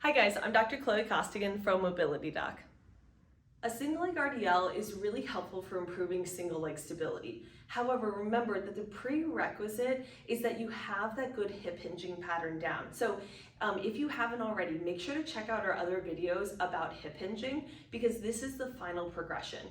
Hi guys, I'm Dr. Chloe Costigan from Mobility Doc. A single leg RDL is really helpful for improving single leg stability. However, remember that the prerequisite is that you have that good hip hinging pattern down. So if you haven't already, make sure to check out our other videos about hip hinging because this is the final progression.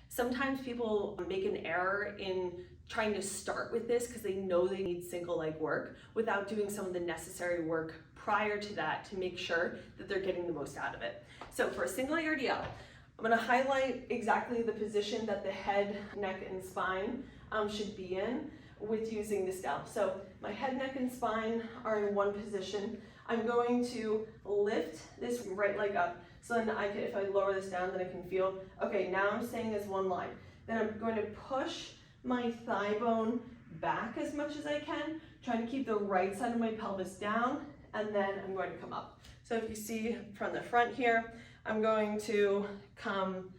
Sometimes people make an error in trying to start with this because they know they need single leg work without doing some of the necessary work prior to that to make sure that they're getting the most out of it. So for a single leg RDL, I'm going to highlight exactly the position that the head, neck, and spine should be in with using this down. So my head, neck, and spine are in one position. I'm going to lift this right leg up. So then if I lower this down, then I can feel, okay, now I'm staying as one line. Then I'm going to push my thigh bone back as much as I can, trying to keep the right side of my pelvis down, and then I'm going to come up. So if you see from the front here, I'm going to come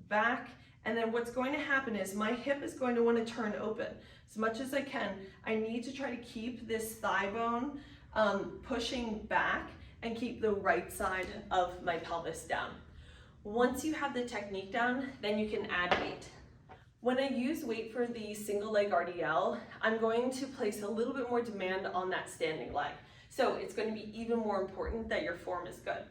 back, and then what's going to happen is my hip is going to want to turn open as much as I can. I need to try to keep this thigh bone pushing back and keep the right side of my pelvis down. Once you have the technique down, then you can add weight. When I use weight for the single leg RDL, I'm going to place a little bit more demand on that standing leg. So it's going to be even more important that your form is good.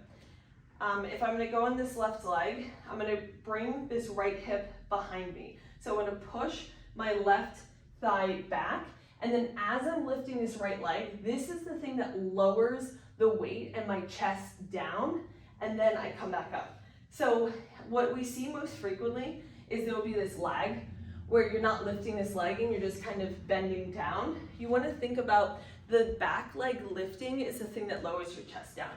If I'm going to go on this left leg, I'm going to bring this right hip behind me. So I'm going to push my left thigh back, and then as I'm lifting this right leg, this is the thing that lowers the weight and my chest down, and then I come back up. So what we see most frequently is there will be this lag where you're not lifting this leg and you're just kind of bending down. You want to think about the back leg lifting is the thing that lowers your chest down.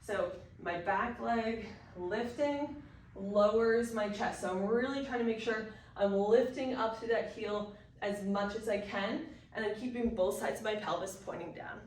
So my back leg lifting lowers my chest. So I'm really trying to make sure I'm lifting up through that heel as much as I can, and I'm keeping both sides of my pelvis pointing down.